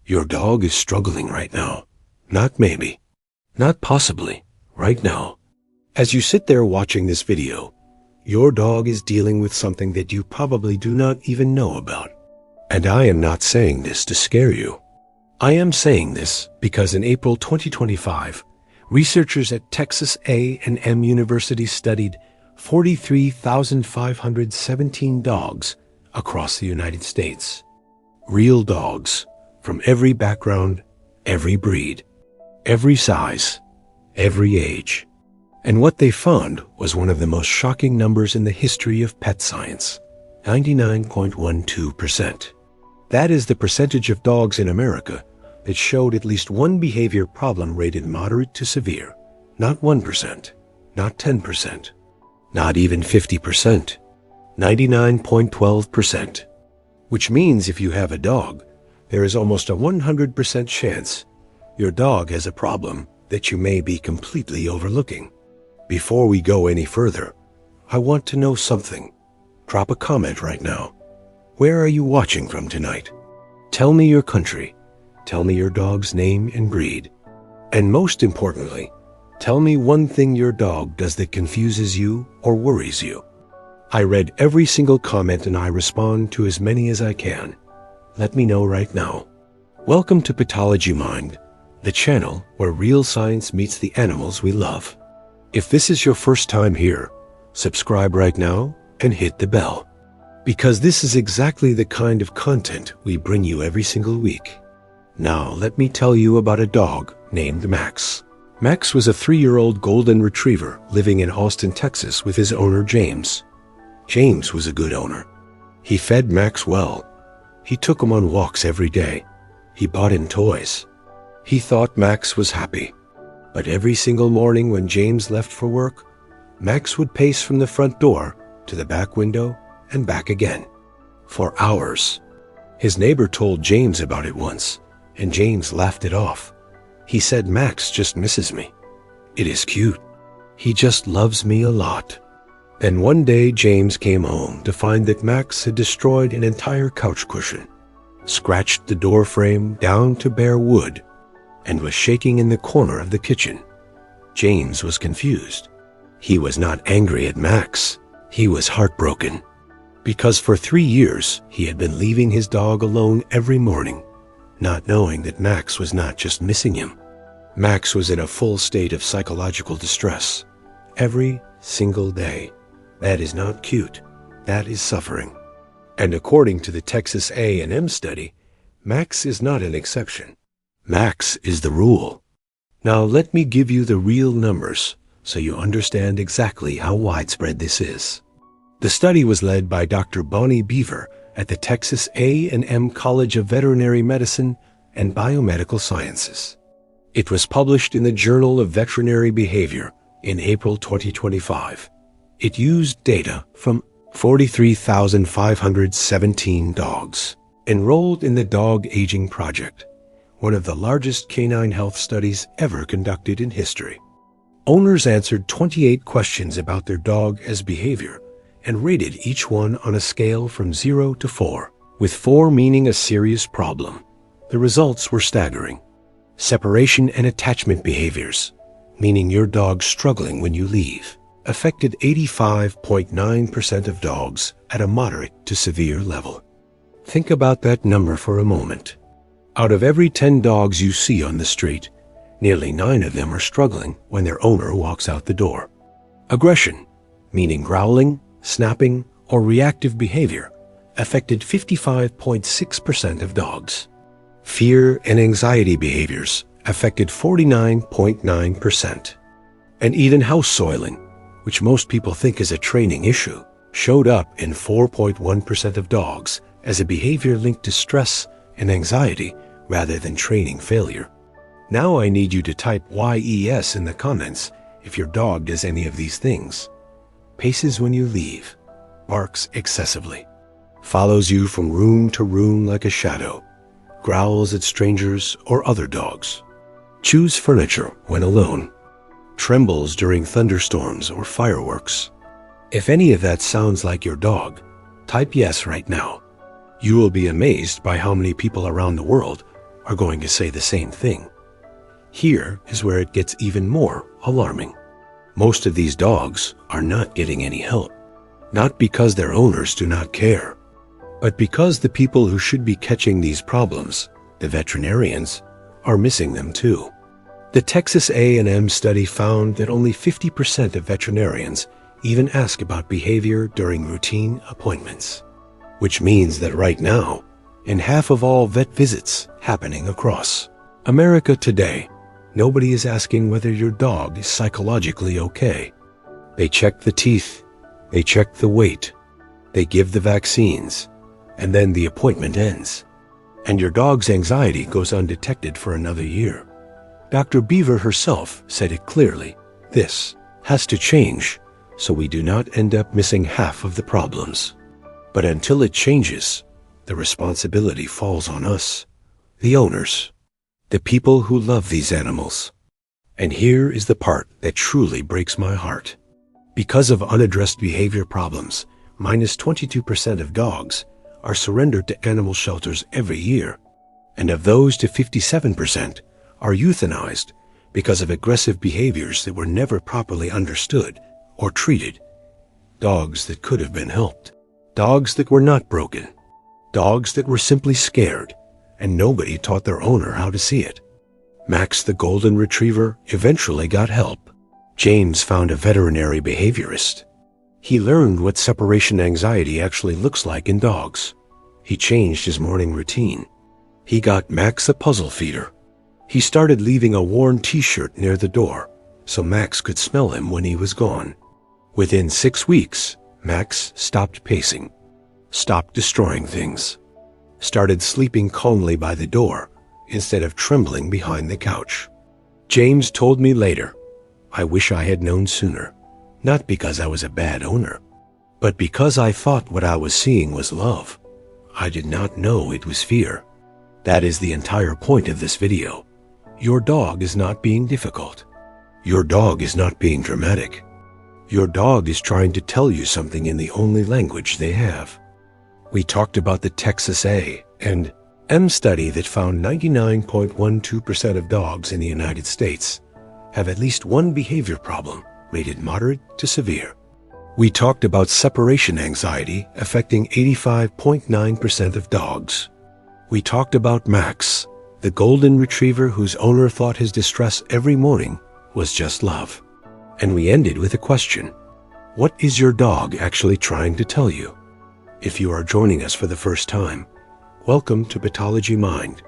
Your dog is struggling right now. Not maybe. Not possibly. Right now. As you sit there watching this video, your dog is dealing with something that you probably do not even know about. And I am not saying this to scare you. I am saying this because in April 2025, researchers at Texas A&M University studied 43,517 dogs across the United States. Real dogs from every background, every breed, every size, every age. And what they found was one of the most shocking numbers in the history of pet science, 99.12%. That is the percentage of dogs in America that showed at least one behavior problem rated moderate to severe. Not 1%, not 10%, not even 50%, 99.12%. Which means if you have a dog, there is almost a 100% chance your dog has a problem that you may be completely overlooking. Before we go any further, I want to know something. Drop a comment right now. Where are you watching from tonight? Tell me your country. Tell me your dog's name and breed. And most importantly, tell me one thing your dog does that confuses you or worries you. I read every single comment and I respond to as many as I can. Let me know right now. Welcome to Pathology Mind, the channel where real science meets the animals we love. If this is your first time here, subscribe right now and hit the bell. Because this is exactly the kind of content we bring you every single week. Now let me tell you about a dog named Max. Max was a 3-year-old golden retriever living in Austin, Texas with his owner James. James was a good owner. He fed Max well. He took him on walks every day. He bought him toys. He thought Max was happy. But every single morning when James left for work, Max would pace from the front door to the back window and back again. For hours. His neighbor told James about it once, and James laughed it off. He said, "Max just misses me. It is cute. He just loves me a lot." Then one day James came home to find that Max had destroyed an entire couch cushion, scratched the door frame down to bare wood, and was shaking in the corner of the kitchen. James was confused. He was not angry at Max. He was heartbroken. Because for 3 years, he had been leaving his dog alone every morning, not knowing that Max was not just missing him. Max was in a full state of psychological distress every single day. That is not cute. That is suffering. And according to the Texas A&M study, Max is not an exception. Max is the rule. Now let me give you the real numbers so you understand exactly how widespread this is. The study was led by Dr. Bonnie Beaver at the Texas A&M College of Veterinary Medicine and Biomedical Sciences. It was published in the Journal of Veterinary Behavior in April 2025. It used data from 43,517 dogs enrolled in the Dog Aging Project, one of the largest canine health studies ever conducted in history. Owners answered 28 questions about their dog's behavior and rated each one on a scale from 0 to 4, with 4 meaning a serious problem. The results were staggering. Separation and attachment behaviors, meaning your dog struggling when you leave, affected 85.9% of dogs at a moderate to severe level. Think about that number for a moment. Out of every 10 dogs you see on the street, nearly 9 of them are struggling when their owner walks out the door. Aggression, meaning growling, snapping, or reactive behavior, affected 55.6% of dogs. Fear and anxiety behaviors affected 49.9%. And even house soiling, which most people think is a training issue, showed up in 4.1% of dogs as a behavior linked to stress and anxiety rather than training failure. Now I need you to type YES in the comments if your dog does any of these things. Paces when you leave, barks excessively, follows you from room to room like a shadow, growls at strangers or other dogs, chews furniture when alone, trembles during thunderstorms or fireworks. If any of that sounds like your dog, type yes right now. You will be amazed by how many people around the world are going to say the same thing. Here is where it gets even more alarming. Most of these dogs are not getting any help, not because their owners do not care, but because the people who should be catching these problems, the veterinarians, are missing them too. The Texas A&M study found that only 50% of veterinarians even ask about behavior during routine appointments, which means that right now, in half of all vet visits happening across America today, nobody is asking whether your dog is psychologically okay. They check the teeth, they check the weight, they give the vaccines, and then the appointment ends. And your dog's anxiety goes undetected for another year. Dr. Beaver herself said it clearly. This has to change so we do not end up missing half of the problems. But until it changes, the responsibility falls on us, the owners, the people who love these animals. And here is the part that truly breaks my heart. Because of unaddressed behavior problems, minus 22% of dogs are surrendered to animal shelters every year, and of those to 57% are euthanized because of aggressive behaviors that were never properly understood or treated. Dogs that could have been helped. Dogs that were not broken. Dogs that were simply scared, and nobody taught their owner how to see it. Max the golden retriever eventually got help. James found a veterinary behaviorist. He learned what separation anxiety actually looks like in dogs. He changed his morning routine. He got Max a puzzle feeder. He started leaving a worn t-shirt near the door so Max could smell him when he was gone. Within 6 weeks, Max stopped pacing, stopped destroying things, started sleeping calmly by the door instead of trembling behind the couch. James told me later, "I wish I had known sooner, not because I was a bad owner, but because I thought what I was seeing was love. I did not know it was fear." That is the entire point of this video. Your dog is not being difficult. Your dog is not being dramatic. Your dog is trying to tell you something in the only language they have. We talked about the Texas A&M study that found 99.12% of dogs in the United States have at least one behavior problem rated moderate to severe. We talked about separation anxiety affecting 85.9% of dogs. We talked about Max, the golden retriever whose owner thought his distress every morning was just love. And we ended with a question. What is your dog actually trying to tell you? If you are joining us for the first time, welcome to Pathology Mind.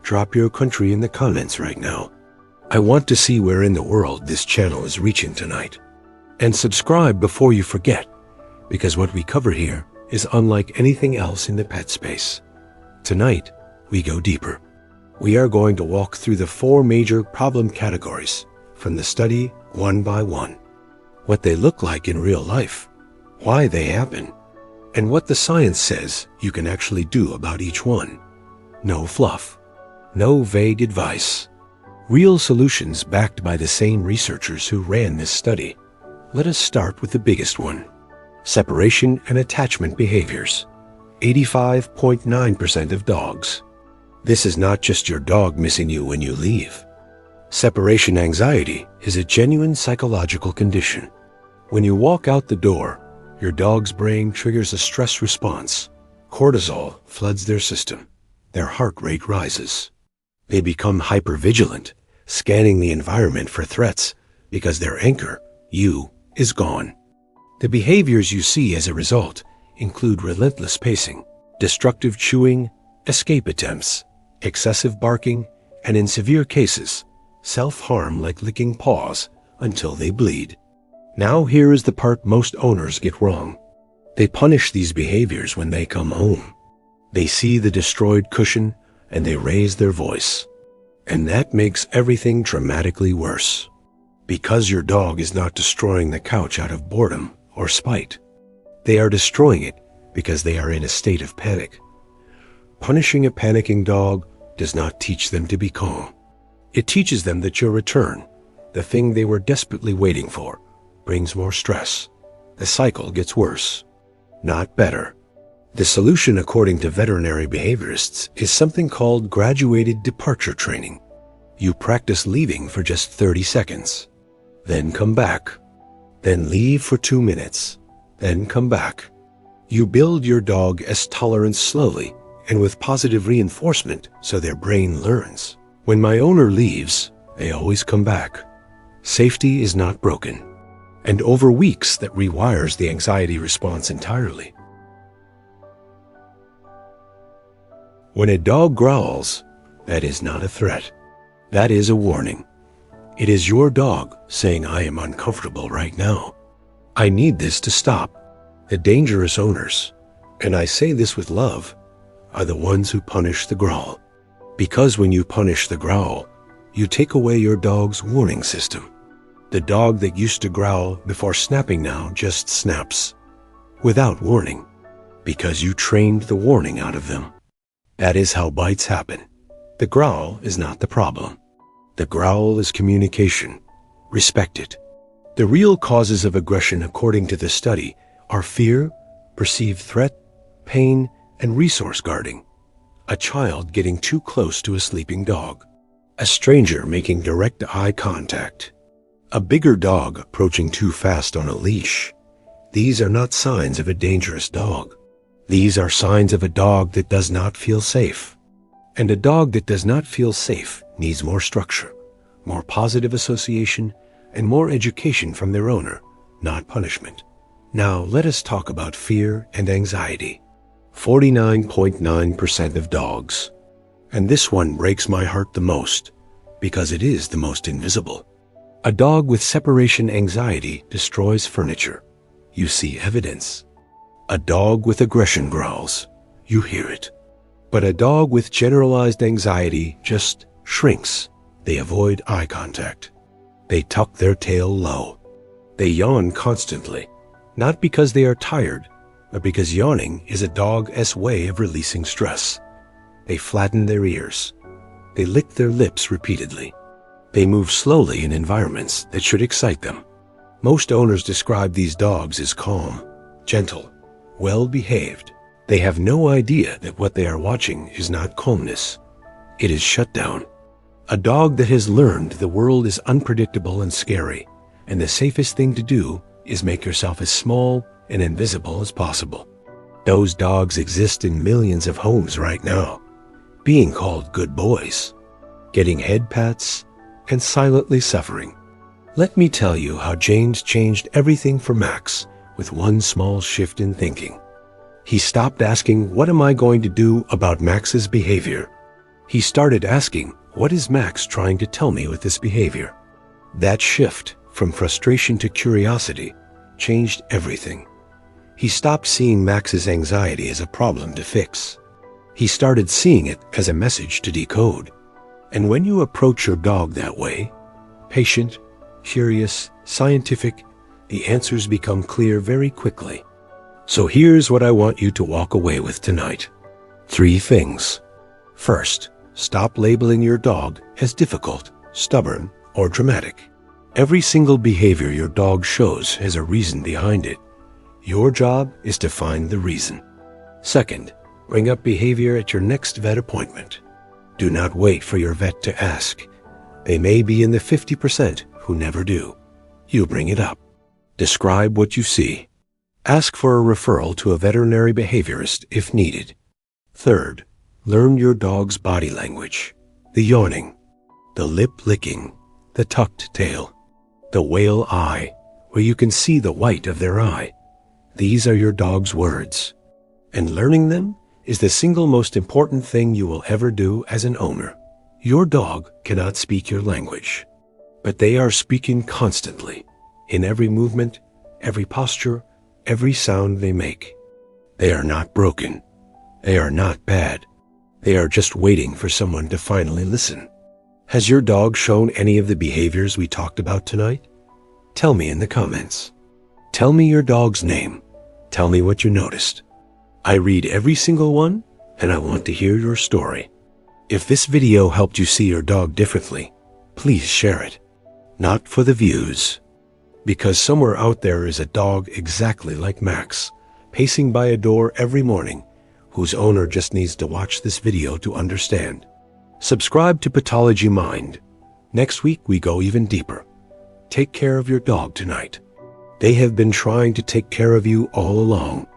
Drop your country in the comments right now. I want to see where in the world this channel is reaching tonight. And subscribe before you forget, because what we cover here is unlike anything else in the pet space. Tonight, we go deeper. We are going to walk through the 4 major problem categories from the study one by one. What they look like in real life, why they happen, and what the science says you can actually do about each one. No fluff, no vague advice. Real solutions backed by the same researchers who ran this study. Let us start with the biggest one. Separation and attachment behaviors. 85.9% of dogs. This is not just your dog missing you when you leave. Separation anxiety is a genuine psychological condition. When you walk out the door, your dog's brain triggers a stress response. Cortisol floods their system. Their heart rate rises. They become hypervigilant, scanning the environment for threats because their anchor, you, is gone. The behaviors you see as a result include relentless pacing, destructive chewing, escape attempts, excessive barking, and in severe cases, self-harm like licking paws until they bleed. Now here is the part most owners get wrong. They punish these behaviors when they come home. They see the destroyed cushion and they raise their voice. And that makes everything dramatically worse. Because your dog is not destroying the couch out of boredom or spite. They are destroying it because they are in a state of panic. Punishing a panicking dog does not teach them to be calm. It teaches them that your return, the thing they were desperately waiting for, brings more stress. The cycle gets worse, not better. The solution, according to veterinary behaviorists, is something called graduated departure training. You practice leaving for just 30 seconds, then come back, then leave for 2 minutes, then come back. You build your dog's tolerance slowly and with positive reinforcement so their brain learns. When my owner leaves, they always come back. Safety is not broken, and over weeks that rewires the anxiety response entirely. When a dog growls, that is not a threat. That is a warning. It is your dog saying, "I am uncomfortable right now. I need this to stop." The dangerous owners, and I say this with love, are the ones who punish the growl. Because when you punish the growl, you take away your dog's warning system. The dog that used to growl before snapping now just snaps, without warning, because you trained the warning out of them. That is how bites happen. The growl is not the problem. The growl is communication. Respect it. The real causes of aggression, according to the study, are fear, perceived threat, pain, and resource guarding. A child getting too close to a sleeping dog. A stranger making direct eye contact. A bigger dog approaching too fast on a leash. These are not signs of a dangerous dog. These are signs of a dog that does not feel safe. And a dog that does not feel safe needs more structure, more positive association, and more education from their owner, not punishment. Now let us talk about fear and anxiety. 49.9% of dogs. And this one breaks my heart the most, because it is the most invisible. A dog with separation anxiety destroys furniture. You see evidence. A dog with aggression growls. You hear it. But a dog with generalized anxiety just shrinks. They avoid eye contact. They tuck their tail low. They yawn constantly, not because they are tired, but because yawning is a dog's way of releasing stress. They flatten their ears. They lick their lips repeatedly. They move slowly in environments that should excite them. Most owners describe these dogs as calm, gentle, well-behaved. They have no idea that what they are watching is not calmness. It is shutdown. A dog that has learned the world is unpredictable and scary, and the safest thing to do is make yourself as small and invisible as possible. Those dogs exist in millions of homes right now, being called good boys, getting head pats, and silently suffering. Let me tell you how James changed everything for Max with one small shift in thinking. He stopped asking, "What am I going to do about Max's behavior?" He started asking, "What is Max trying to tell me with this behavior?" That shift from frustration to curiosity changed everything. He stopped seeing Max's anxiety as a problem to fix. He started seeing it as a message to decode. And when you approach your dog that way, patient, curious, scientific, the answers become clear very quickly. So here's what I want you to walk away with tonight. 3 things. First, stop labeling your dog as difficult, stubborn, or dramatic. Every single behavior your dog shows has a reason behind it. Your job is to find the reason. Second, bring up behavior at your next vet appointment. Do not wait for your vet to ask. They may be in the 50% who never do. You bring it up. Describe what you see. Ask for a referral to a veterinary behaviorist if needed. Third, learn your dog's body language. The yawning, the lip licking, the tucked tail, the whale eye, where you can see the white of their eye. These are your dog's words. And learning them is the single most important thing you will ever do as an owner. Your dog cannot speak your language, but they are speaking constantly, in every movement, every posture, every sound they make. They are not broken. They are not bad. They are just waiting for someone to finally listen. Has your dog shown any of the behaviors we talked about tonight? Tell me in the comments. Tell me your dog's name. Tell me what you noticed. I read every single one, and I want to hear your story. If this video helped you see your dog differently, please share it. Not for the views, because somewhere out there is a dog exactly like Max, pacing by a door every morning, whose owner just needs to watch this video to understand. Subscribe to Pathology Mind. Next week we go even deeper. Take care of your dog tonight. They have been trying to take care of you all along.